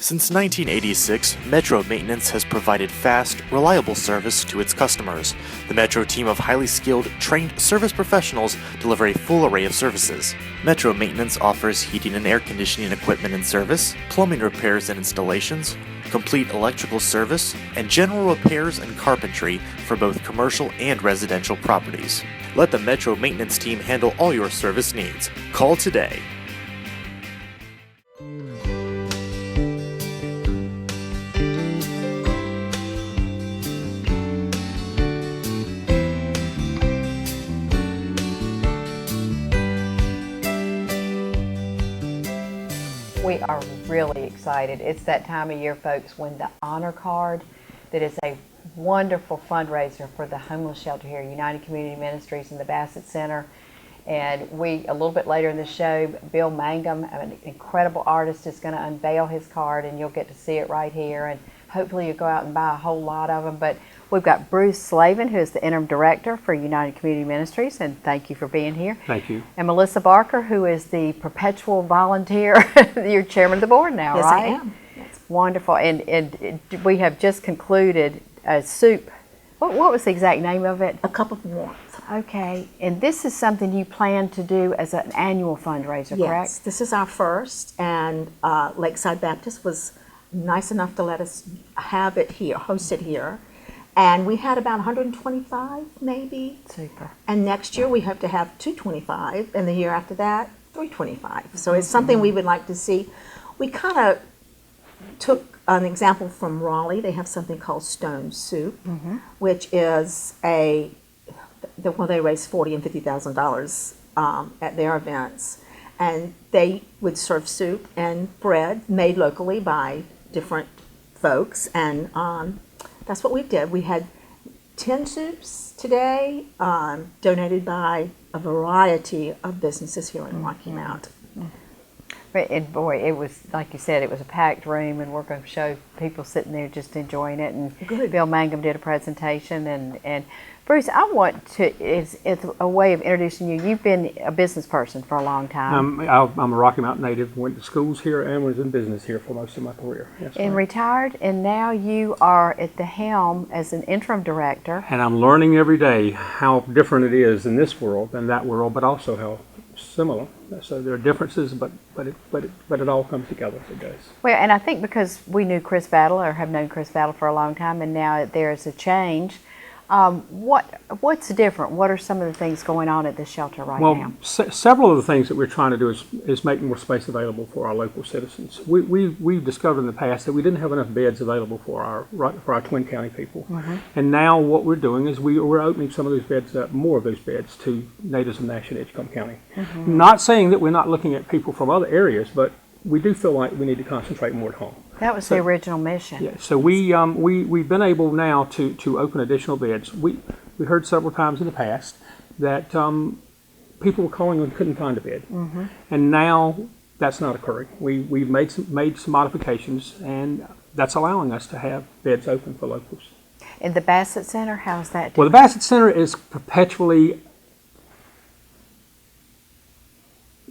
Since 1986, Metro Maintenance has provided fast, reliable service to its customers. The Metro team of highly skilled, trained service professionals deliver a full array of services. Metro Maintenance offers heating and air conditioning equipment and service, plumbing repairs and installations, complete electrical service, and general repairs and carpentry for both commercial and residential properties. Let the Metro Maintenance team handle all your service needs. Call today. We are really excited. It's that time of year, folks, when the Honor Card, that is a wonderful fundraiser for the homeless shelter here, United Community Ministries and the Bassett Center. And a little bit later in the show, Bill Mangum, an incredible artist, is going to unveil his card, and you'll get to see it right here. And hopefully you'll go out and buy a whole lot of them. But we've got Bruce Slavin, who is the interim director for United Community Ministries, and thank you for being here. Thank you. And Melissa Barker, who is the perpetual volunteer. You're chairman of the board now, yes, right? Yes, I am. Yes. Wonderful. And we have just concluded a soup. What was the exact name of it? A Cup of Warmth. Okay. And this is something you plan to do as an annual fundraiser, yes, correct? Yes, this is our first, and Lakeside Baptist was nice enough to let us have it here, host it here. And we had about 125 maybe. Super. And next year we hope to have 225, and the year after that, 325. So it's something we would like to see. We kind of took an example from Raleigh. They have something called Stone Soup, which is they raise $40,000 and $50,000 at their events, and they would serve soup and bread made locally by different folks, and that's what we did. We had 10 soups today, donated by a variety of businesses here in Rocky Mount. And boy, it was, like you said, it was a packed room, and we're going to show people sitting there just enjoying it. And Good. Bill Mangum did a presentation, and Bruce, I want to, it's a way of introducing you. You've been a business person for a long time. I'm a Rocky Mount native, went to schools here and was in business here for most of my career. Yes, and retired, and now you are at the helm as an interim director. And I'm learning every day how different it is in this world than that world, but also how similar. So there are differences, but it all comes together. It does. Well, and I think because we knew Chris Battle, or have known Chris Battle for a long time, and now there's a change. What's different? What are some of the things going on at this shelter now? Well, several of the things that we're trying to do is make more space available for our local citizens. We've discovered in the past that we didn't have enough beds available for our Twin County people, and now what we're doing is we're opening some of those beds up, more of those beds, to natives of Nash and Edgecombe County. Not saying that we're not looking at people from other areas, but we do feel like we need to concentrate more at home. That was the original mission. Yeah, so we've been able now to open additional beds. We heard several times in the past that people were calling and couldn't find a bed, and now that's not occurring. We've made some modifications, and that's allowing us to have beds open for locals. And the Bassett Center, how's that doing? Well, the Bassett Center is perpetually.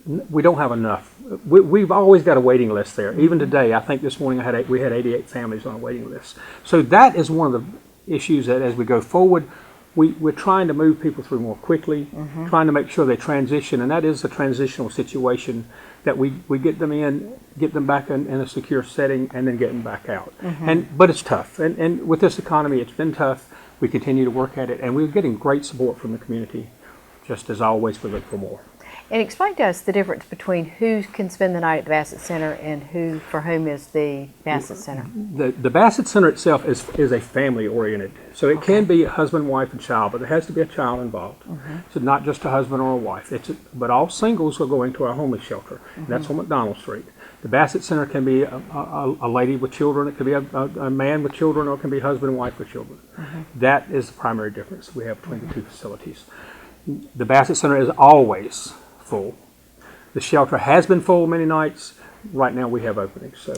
We don't have enough. We've always got a waiting list there. Even today, I think this morning we had 88 families on a waiting list. So that is one of the issues that as we go forward, we're trying to move people through more quickly, trying to make sure they transition, and that is a transitional situation that we get them in, get them back in a secure setting, and then get them back out. But it's tough, and with this economy, it's been tough. We continue to work at it, and we're getting great support from the community. Just as always, we look for more. And explain to us the difference between who can spend the night at the Bassett Center and for whom is the Bassett Center. The Bassett Center itself is a family oriented. So it can be a husband, wife, and child, but there has to be a child involved. So not just a husband or a wife. But all singles are going to our homeless shelter. And that's on McDonald Street. The Bassett Center can be a lady with children, it can be a man with children, or it can be husband and wife with children. That is the primary difference we have between the two facilities. The Bassett Center is always full. The shelter has been full many nights. Right now we have openings, so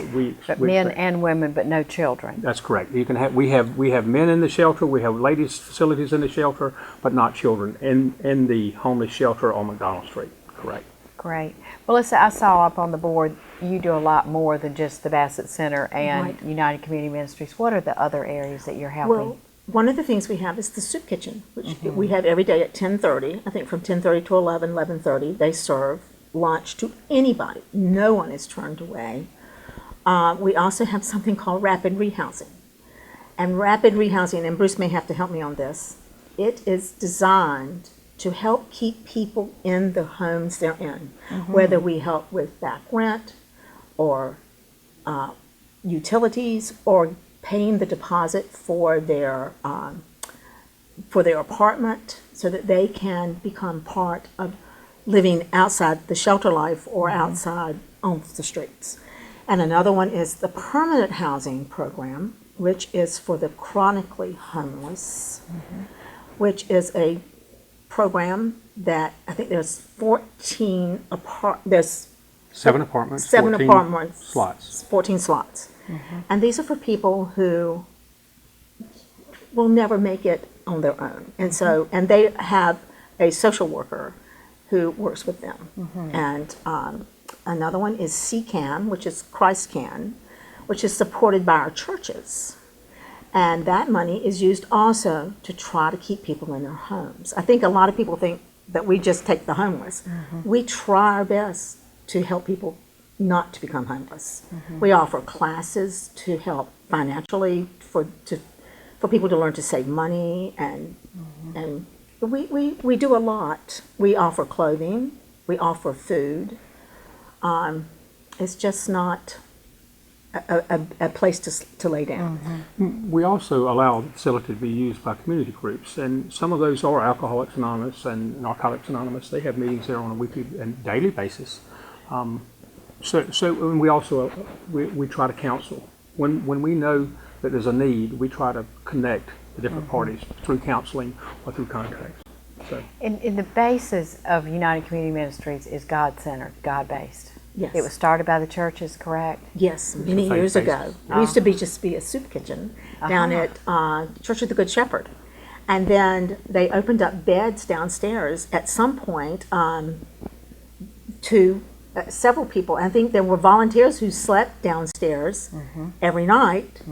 but men and women, but no children. That's correct. You can have we have men in the shelter. We have ladies' facilities in the shelter, but not children in the homeless shelter on McDonald Street. Correct. Great. Melissa, I saw up on the board you do a lot more than just the Bassett Center and Right. United Community Ministries. What are the other areas that you're helping? Well, one of the things we have is the soup kitchen, which we have every day at 10:30. I think from 10:30 to 11:30, they serve lunch to anybody. No one is turned away. We also have something called rapid rehousing. And rapid rehousing, and Bruce may have to help me on this, it is designed to help keep people in the homes they're in, whether we help with back rent or utilities or paying the deposit for their apartment so that they can become part of living outside the shelter life or outside on the streets. And another one is the permanent housing program, which is for the chronically homeless, which is a program that I think there's 14 there's 7 apartments, 7 14 apartments, slots. 14 slots. And these are for people who will never make it on their own. And so, and they have a social worker who works with them. And another one is CCAN, which is Christ Can, which is supported by our churches. And that money is used also to try to keep people in their homes. I think a lot of people think that we just take the homeless. We try our best to help people not to become homeless. We offer classes to help financially for people to learn to save money, and we do a lot. We offer clothing, we offer food. It's just not a place to lay down. We also allow the facility to be used by community groups, and some of those are Alcoholics Anonymous and Narcotics Anonymous. They have meetings there on a weekly and daily basis. And we also we try to counsel when we know that there's a need. We try to connect the different parties through counseling or through contracts. So In the basis of United Community Ministries is God-centered, God-based. Yes. It was started by the churches, correct? Yes, many faith years basis. ago. We used to just be a soup kitchen down at Church of the Good Shepherd. And then they opened up beds downstairs at some point to several people. I think there were volunteers who slept downstairs every night.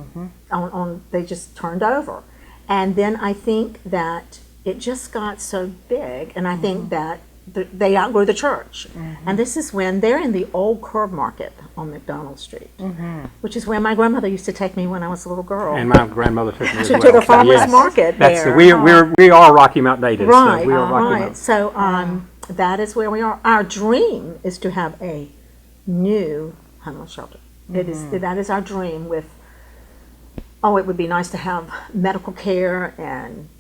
They just turned over. And then I think that it just got so big, and I think that they outgrew the church. And this is when they're in the old curb market on McDonald Street, which is where my grandmother used to take me when I was a little girl. and my grandmother took me as to well. the farmer's Yes. market That's there. we are Rocky Mount natives. Right, So we are Rocky right. Mount. So that is where we are. Our dream is to have a new homeless shelter. That is our dream. It would be nice to have medical care and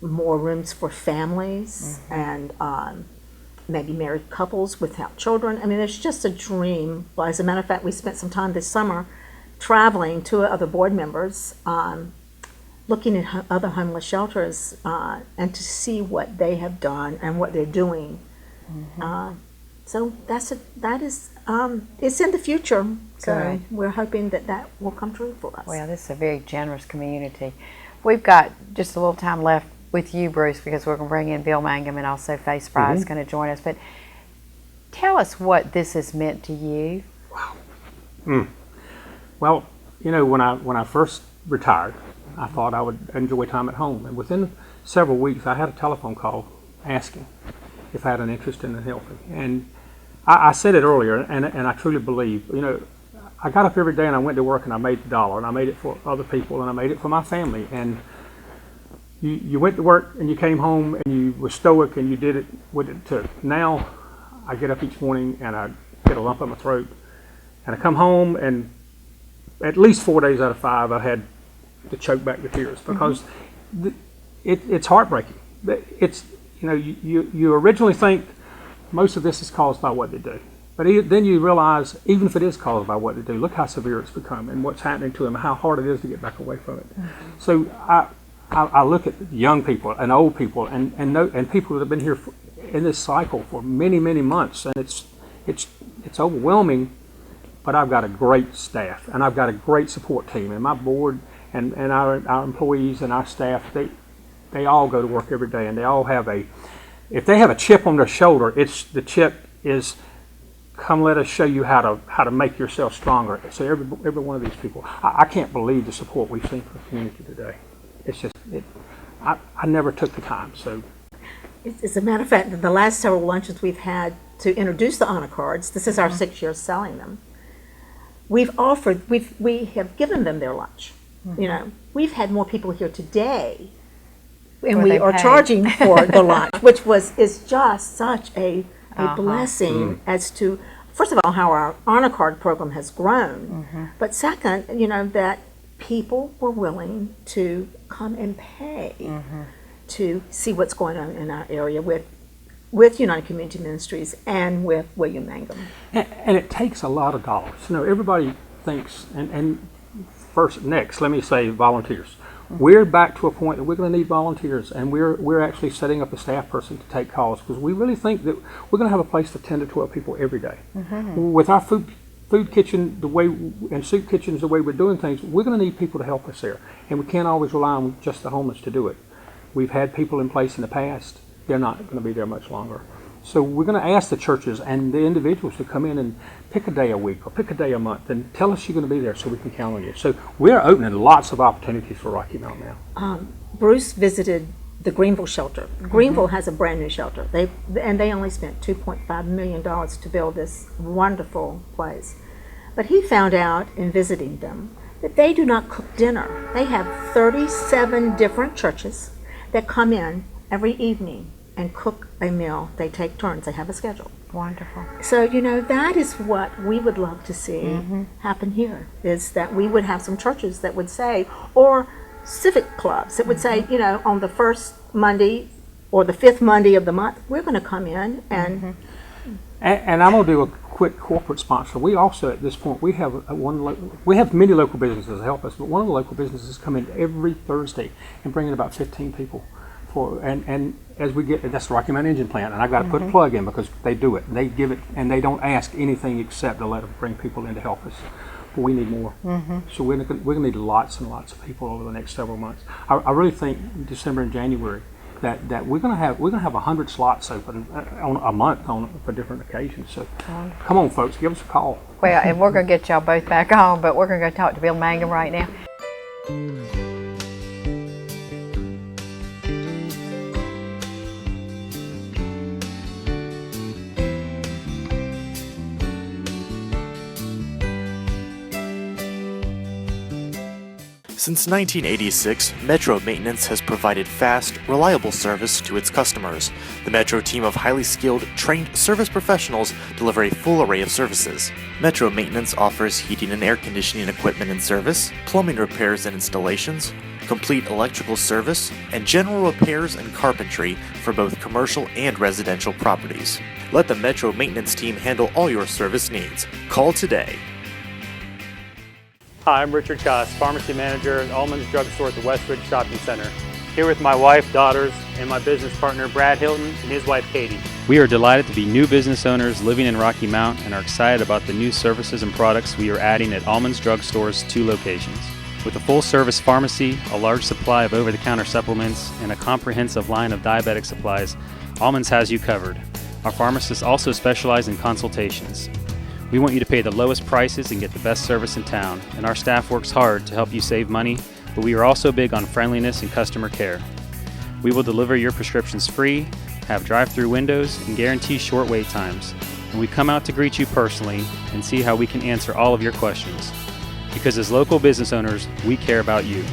more rooms for families and maybe married couples without children. I mean, it's just a dream. Well, as a matter of fact, we spent some time this summer traveling, 2 other board members, looking at other homeless shelters and to see what they have done and what they're doing. So that is it's in the future. So Good. we're hoping that will come true for us. Well, this is a very generous community. We've got just a little time left with you, Bruce, because we're going to bring in Bill Mangum, and also Faye Spry is going to join us. But tell us what this has meant to you. Well, you know, when I first retired, I thought I would enjoy time at home, and within several weeks, I had a telephone call asking if I had an interest in helping. And I said it earlier, and I truly believe, you know, I got up every day and I went to work and I made the dollar, and I made it for other people, and I made it for my family. And you went to work and you came home and you were stoic and you did it what it took. Now I get up each morning and I get a lump in my throat, and I come home, and at least 4 days out of 5 I had to choke back the tears, because it's heartbreaking. It's, you know, you originally think most of this is caused by what they do. But then you realize, even if it is caused by what they do, look how severe it's become and what's happening to them, how hard it is to get back away from it. So I look at young people and old people and people that have been here in this cycle for many, many months, and it's overwhelming. But I've got a great staff, and I've got a great support team, and my board and our employees and our staff, they all go to work every day, and they all have if they have a chip on their shoulder, it's the chip is come let us show you how to make yourself stronger. So every one of these people, I can't believe the support we've seen from the community today. It's just, I never took the time, so. As a matter of fact, the last several lunches we've had to introduce the honor cards, this is our 6th year selling them, we have given them their lunch. You know, we've had more people here today, and we are charging for the lunch, which is just such a blessing as to, first of all, how our honor card program has grown, but second, you know, that people were willing to come and pay to see what's going on in our area with United Community Ministries and with William Mangum. And it takes a lot of dollars. You know, everybody thinks, and next, let me say volunteers. We're back to a point that we're going to need volunteers, and we're actually setting up a staff person to take calls, because we really think that we're going to have a place for 10 to 12 people every day. With our food kitchen and soup kitchens, the way we're doing things, we're going to need people to help us there, and we can't always rely on just the homeless to do it. We've had people in place in the past. They're not going to be there much longer. So we're going to ask the churches and the individuals to come in and pick a day a week or pick a day a month and tell us you're going to be there so we can count on you. So we're opening lots of opportunities for Rocky Mount now. Bruce visited the Greenville shelter. Greenville has a brand new shelter. They only spent $2.5 million to build this wonderful place. But he found out in visiting them that they do not cook dinner. They have 37 different churches that come in every evening and cook a meal. They take turns. They have a schedule. Wonderful. So, you know, that is what we would love to see happen here, is that we would have some churches that would say, or civic clubs that would say, you know, on the first Monday or the 5th Monday of the month, we're going to come in and... And I'm going to do a quick corporate sponsor. We also, at this point, we have we have many local businesses that help us, but one of the local businesses come in every Thursday and bring in about 15 people. And as we get, that's the Rocky Mountain Engine Plant, and I got to put a plug in because they do it. They give it, and they don't ask anything except to let them bring people in to help us. But we need more. So we're going to need lots and lots of people over the next several months. I really think December and January that we're going to have 100 slots open on a month for different occasions. So come on, folks, give us a call. Well, and we're going to get y'all both back on, but we're going to go talk to Bill Mangum right now. Since 1986, Metro Maintenance has provided fast, reliable service to its customers. The Metro team of highly skilled, trained service professionals deliver a full array of services. Metro Maintenance offers heating and air conditioning equipment and service, plumbing repairs and installations, complete electrical service, and general repairs and carpentry for both commercial and residential properties. Let the Metro Maintenance team handle all your service needs. Call today. Hi, I'm Richard Koss, Pharmacy Manager at Allman's Drug Store at the Westridge Shopping Center. Here with my wife, daughters, and my business partner, Brad Hilton, and his wife, Katie. We are delighted to be new business owners living in Rocky Mount and are excited about the new services and products we are adding at Allman's Drug Store's 2 locations. With a full-service pharmacy, a large supply of over-the-counter supplements, and a comprehensive line of diabetic supplies, Allman's has you covered. Our pharmacists also specialize in consultations. We want you to pay the lowest prices and get the best service in town, and our staff works hard to help you save money, but we are also big on friendliness and customer care. We will deliver your prescriptions free, have drive-through windows, and guarantee short wait times. And we come out to greet you personally and see how we can answer all of your questions. Because as local business owners, we care about you.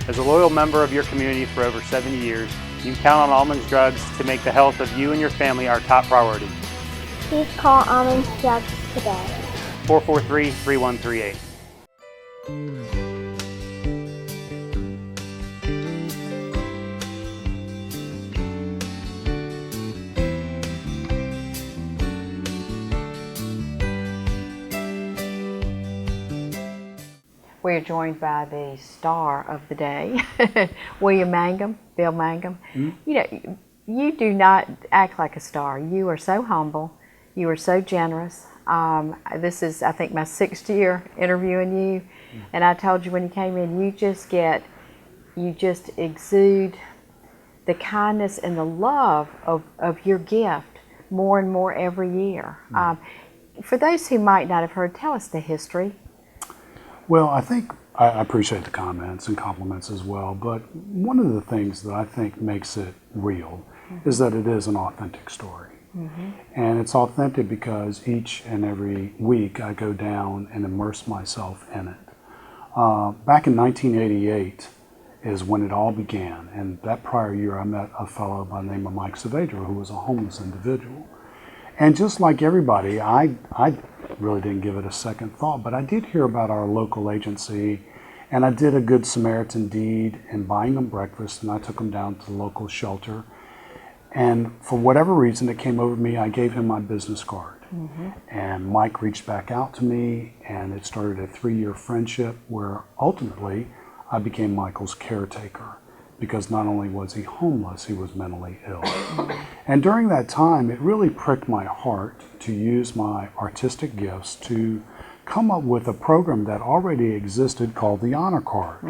As a loyal member of your community for over 70 years, you can count on Allman's Drugs to make the health of you and your family our top priority. Please call Allman's Drugs today. 443-3138. We are joined by the star of the day, William Mangum, Bill Mangum. You know, you do not act like a star. You are so humble. You are so generous. This is, I think, my 6th year interviewing you. And I told you when you came in, you just exude the kindness and the love of your gift more and more every year. For those who might not have heard, tell us the history. Well, I think I appreciate the comments and compliments as well, but one of the things that I think makes it real is that it is an authentic story. And it's authentic because each and every week I go down and immerse myself in it. Back in 1988 is when it all began, and that prior year I met a fellow by the name of Mike Saavedra, who was a homeless individual. And just like everybody, I really didn't give it a second thought, but I did hear about our local agency, and I did a good Samaritan deed in buying them breakfast, and I took them down to the local shelter. And for whatever reason it came over me, I gave him my business card. And Mike reached back out to me, and it started a 3-year friendship where ultimately I became Michael's caretaker, because not only was he homeless, he was mentally ill. And during that time, it really pricked my heart to use my artistic gifts to come up with a program that already existed called the Honor Card.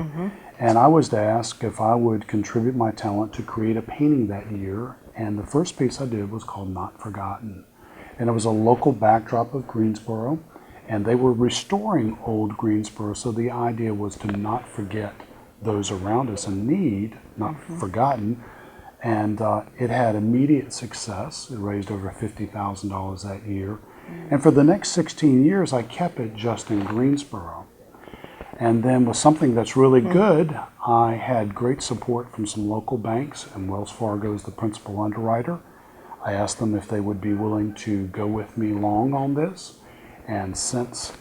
And I was asked if I would contribute my talent to create a painting that year, and the first piece I did was called Not Forgotten. And it was a local backdrop of Greensboro, and they were restoring old Greensboro, so the idea was to not forget those around us in need, not forgotten. And it had immediate success. It raised over $50,000 that year. And for the next 16 years, I kept it just in Greensboro. And then with something that's really good, I had great support from some local banks, and Wells Fargo is the principal underwriter. I asked them if they would be willing to go with me long on this. And since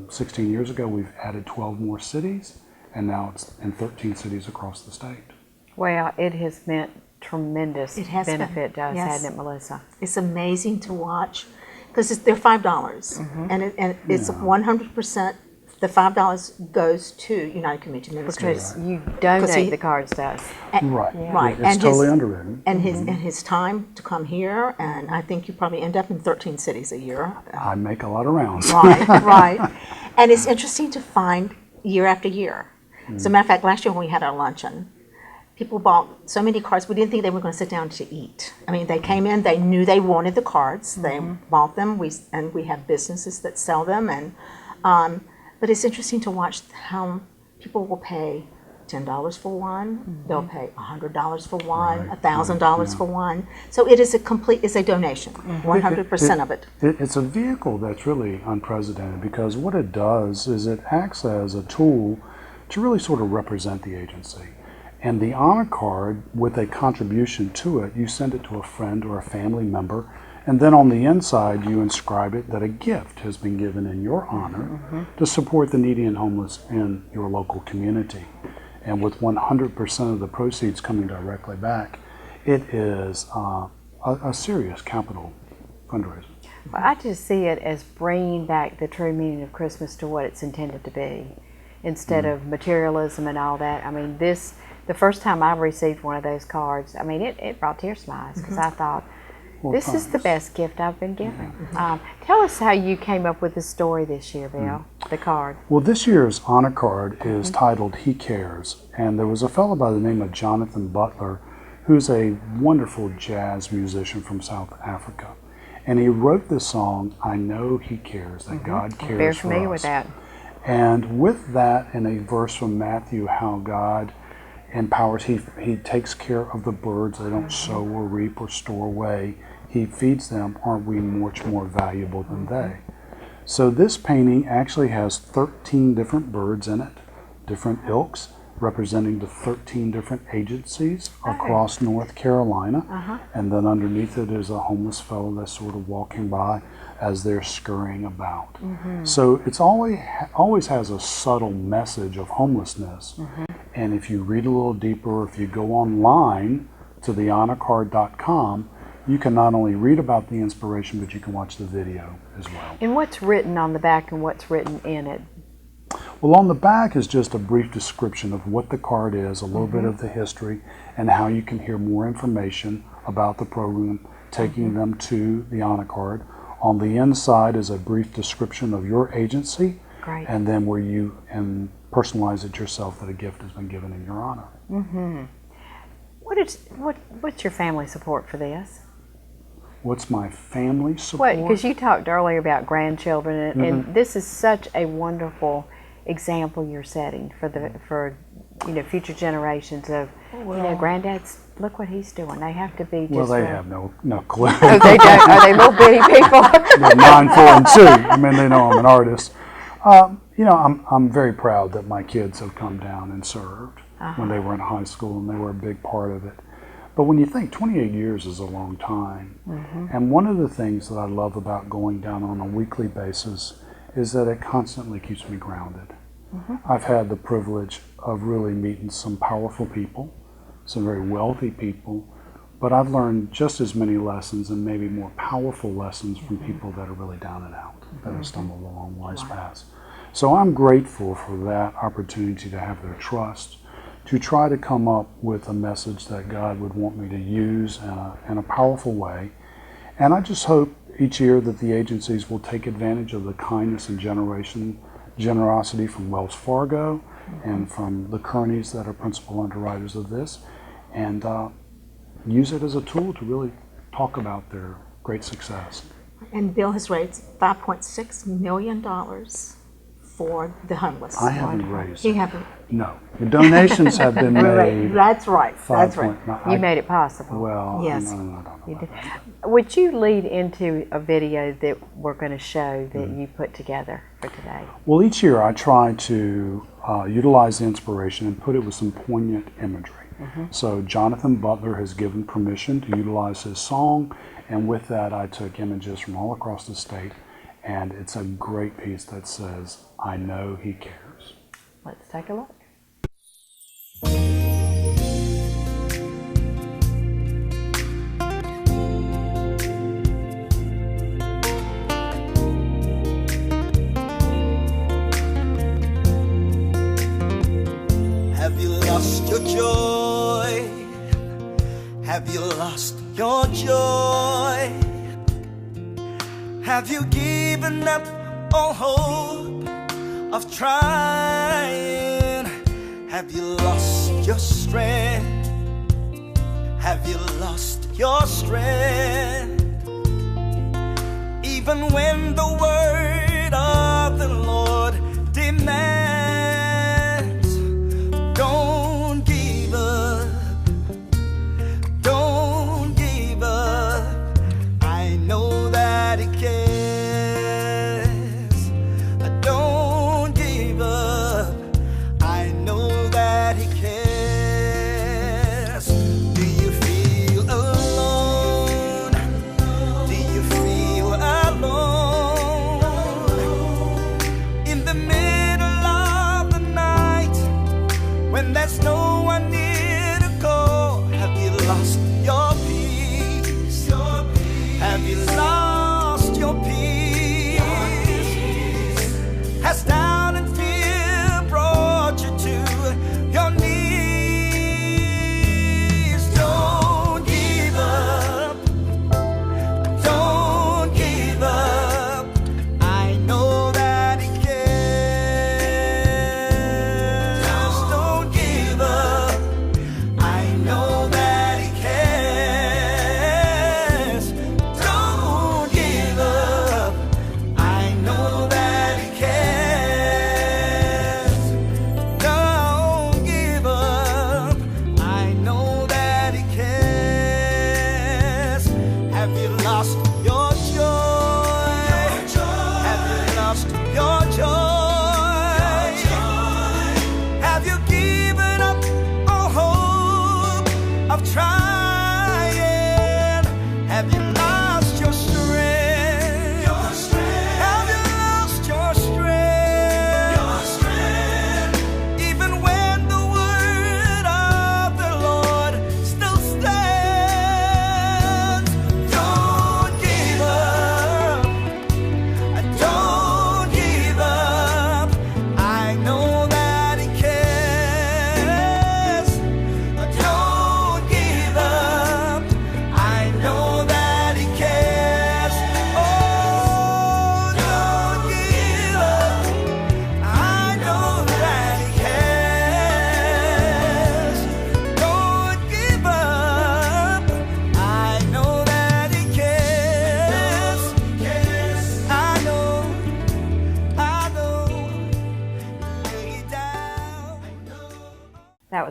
16 years ago, we've added 12 more cities, and now it's in 13 cities across the state. Well, it has meant tremendous It has been, benefit to us, yes. hasn't it, Melissa? It's amazing to watch, because they're $5, and it's 100%. The $5 goes to United Community Ministries. Because you donate he- the cards to us. Right. Right. It's totally underwritten. And his time to come here, and I think you probably end up in 13 cities a year. I make a lot of rounds. Right, right. And it's interesting to find year after year. As a matter of fact, last year when we had our luncheon, people bought so many cards, we didn't think they were going to sit down to eat. I mean, they came in, they knew they wanted the cards, they bought them, and we have businesses that sell them. But it's interesting to watch how people will pay $10 for one, they'll pay $100 for one, $1,000 for one. So it is it's a donation, 100% of it. It's a vehicle that's really unprecedented, because what it does is it acts as a tool to really sort of represent the agency. And the Honor Card, with a contribution to it, you send it to a friend or a family member, and then on the inside you inscribe it that a gift has been given in your honor to support the needy and homeless in your local community. And with 100% of the proceeds coming directly back, it is a serious capital fundraiser. Well, I just see it as bringing back the true meaning of Christmas to what it's intended to be, instead of materialism and all that. I mean, the first time I received one of those cards, I mean, it brought tears to my eyes, because I thought, this is the best gift I've been given. Tell us how you came up with the story this year, Bill, the card. Well, this year's Honor Card is titled He Cares, and there was a fellow by the name of Jonathan Butler, who's a wonderful jazz musician from South Africa. And he wrote this song, I Know He Cares, that God cares for us. Very familiar with that. And with that, in a verse from Matthew, how God empowers, he takes care of the birds. They don't sow or reap or store away. He feeds them. Aren't we much more valuable than they? So this painting actually has 13 different birds in it, different ilks, representing the 13 different agencies across North Carolina. And then underneath it is a homeless fellow that's sort of walking by as they're scurrying about. So it's always has a subtle message of homelessness. And if you read a little deeper, if you go online to thehonorcard.com, you can not only read about the inspiration, but you can watch the video as well. And what's written on the back and what's written in it? Well, on the back is just a brief description of what the card is, a little bit of the history, and how you can hear more information about the program, taking them to the Honor Card. On the inside is a brief description of your agency, Great. and then where you can personalize it yourself that a gift has been given in your honor. What's your family support for this? What's my family support? Well, because you talked earlier about grandchildren, and this is such a wonderful example you're setting for future generations of granddads. Look what he's doing. They have to be just. Well, they have no clue. Oh, they don't. Are they little bitty people? They're 9, 4, and 2. I mean, they know I'm an artist. I'm very proud that my kids have come down and served when they were in high school, and they were a big part of it. But when you think 28 years is a long time, and one of the things that I love about going down on a weekly basis is that it constantly keeps me grounded. I've had the privilege of really meeting some powerful people, some very wealthy people, but I've learned just as many lessons and maybe more powerful lessons from people that are really down and out, that have stumbled along life's paths. So I'm grateful for that opportunity to have their trust, to try to come up with a message that God would want me to use in a powerful way. And I just hope each year that the agencies will take advantage of the kindness and generosity from Wells Fargo and from the Kearneys that are principal underwriters of this, and use it as a tool to really talk about their great success. And Bill has raised $5.6 million for the homeless. I haven't raised You it. haven't. No. The donations have been made. That's right. That's right. You made it possible. Well, Yes. I don't know about that. Would you lead into a video that we're going to show that you put together for today? Well, each year I try to utilize the inspiration and put it with some poignant imagery. So Jonathan Butler has given permission to utilize his song, and with that I took images from all across the state, and it's a great piece that says, "I know he cares." Let's take a look. Have you lost your joy? Have you lost your joy? Have you given up all hope of trying? Have you lost your strength? Have you lost your strength? Even when the word of the Lord demands, don't give up, don't give up. I know that He cares. Don't give up, I know that He cares. Do you feel alone? Do you feel alone?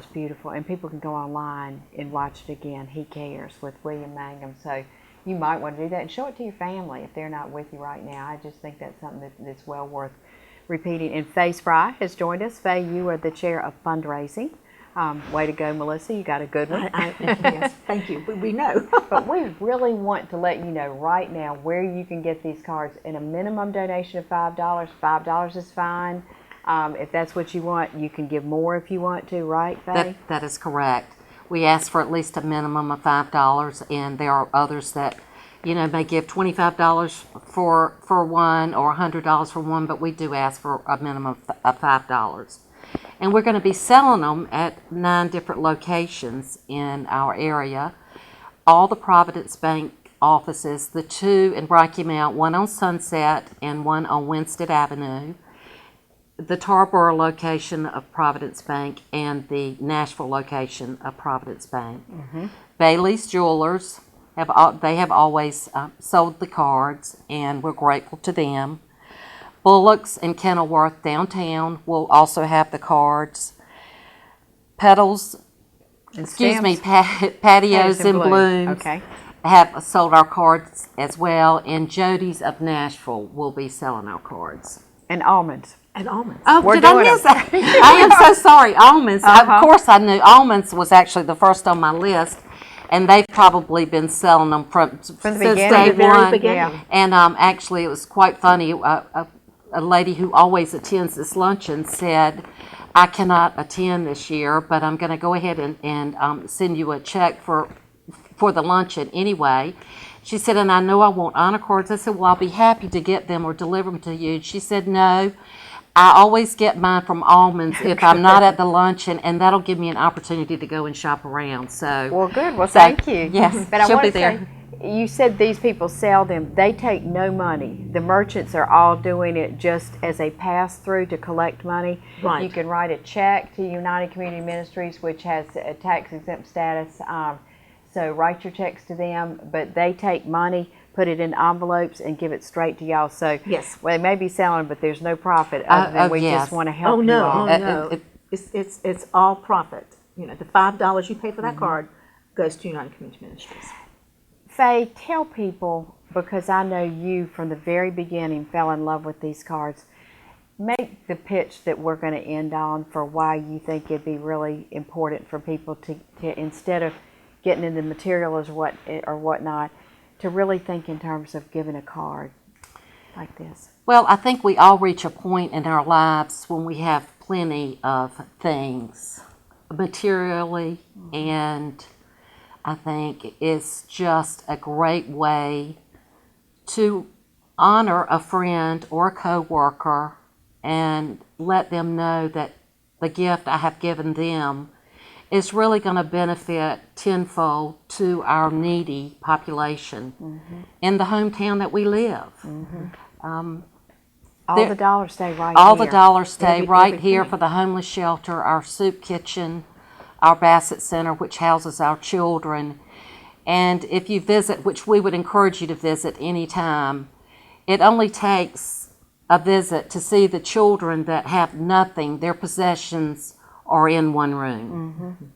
was beautiful, and people can go online and watch it again. He Cares with William Mangum. So you might want to do that and show it to your family if they're not with you right now. I just think that's something that's well worth repeating. And Faye Spry has joined us. Faye, you are the chair of fundraising. Way to go, Melissa. You got a good one. Yes, thank you. We know. But we really want to let you know right now where you can get these cards. In a minimum donation of $5. $5 is fine. If that's what you want, you can give more if you want to, right, Faye? That is correct. We ask for at least a minimum of $5, and there are others that, may give $25 for one or $100 for one, but we do ask for a minimum of $5. And we're going to be selling them at 9 different locations in our area. All the Providence Bank offices, the 2 in Rocky Mount, one on Sunset and one on Winstead Avenue, the Tarboro location of Providence Bank, and the Nashville location of Providence Bank. Bailey's Jewelers, have always sold the cards, and we're grateful to them. Bullock's in Kenilworth downtown will also have the cards. Petals, Patios in Blooms Okay. have sold our cards as well, and Jody's of Nashville will be selling our cards. And almonds. And almonds. Oh, We're did I doing miss them. that? I am so sorry. Almonds. Of course I knew. Almonds was actually the first on my list, and they've probably been selling them since beginning. day From the very one. beginning. Yeah. And actually, it was quite funny. A lady who always attends this luncheon said, I cannot attend this year, but I'm going to go ahead and send you a check for the luncheon anyway. She said, and I know I want honor cards. I said, well, I'll be happy to get them or deliver them to you. She said, no, I always get mine from Almonds if I'm not at the luncheon, and that'll give me an opportunity to go and shop around. So, Well, good. Well, thank you. Yes, But I she'll want be to there. say, you said these people sell them. They take no money. The merchants are all doing it just as a pass-through to collect money. Right. You can write a check to United Community Ministries, which has a tax-exempt status. So write your checks to them, but they take money, put it in envelopes, and give it straight to y'all. So Yes. well, they may be selling, but there's no profit other than we yes. just want to help Oh, you no, all. oh, no. It's all profit. The $5 you pay for that card goes to United Community Ministries. Faye, tell people, because I know you from the very beginning fell in love with these cards, make the pitch that we're going to end on for why you think it'd be really important for people to instead of getting into material or whatnot, to really think in terms of giving a card like this. Well, I think we all reach a point in our lives when we have plenty of things materially, and I think it's just a great way to honor a friend or a coworker and let them know that the gift I have given them is really going to benefit tenfold to our needy population in the hometown that we live. All the dollars stay right All here. the dollars stay right everything. here for the homeless shelter, our soup kitchen, our Bassett Center, which houses our children. And if you visit, which we would encourage you to visit anytime, it only takes a visit to see the children that have nothing. Their possessions are in one room.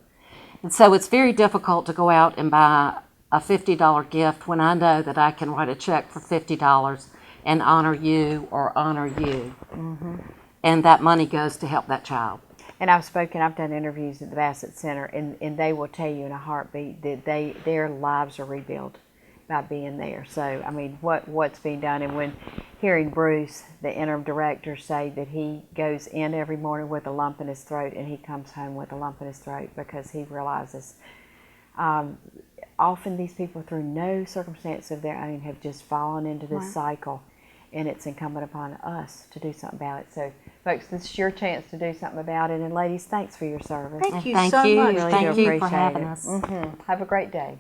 And so it's very difficult to go out and buy a $50 gift when I know that I can write a check for $50 and honor you or honor you. And that money goes to help that child. And I've done interviews at the Bassett Center, and they will tell you in a heartbeat that their lives are rebuilt by being there. So, I mean, what's being done, and when hearing Bruce, the interim director, say that he goes in every morning with a lump in his throat and he comes home with a lump in his throat because he realizes often these people, through no circumstance of their own, have just fallen into this cycle, and it's incumbent upon us to do something about it. So, folks, this is your chance to do something about it. And ladies, thanks for your service. Thank you Thank so you. much. Really Thank do you for appreciate having it. us. Have a great day.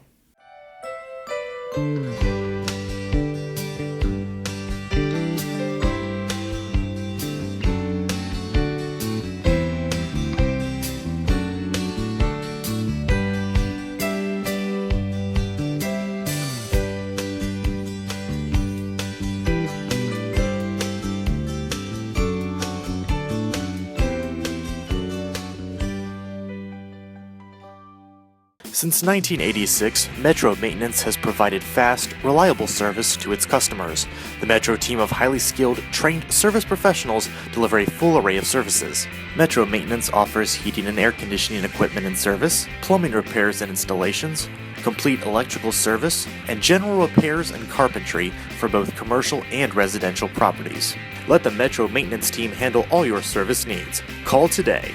Since 1986, Metro Maintenance has provided fast, reliable service to its customers. The Metro team of highly skilled, trained service professionals deliver a full array of services. Metro Maintenance offers heating and air conditioning equipment and service, plumbing repairs and installations, complete electrical service, and general repairs and carpentry for both commercial and residential properties. Let the Metro Maintenance team handle all your service needs. Call today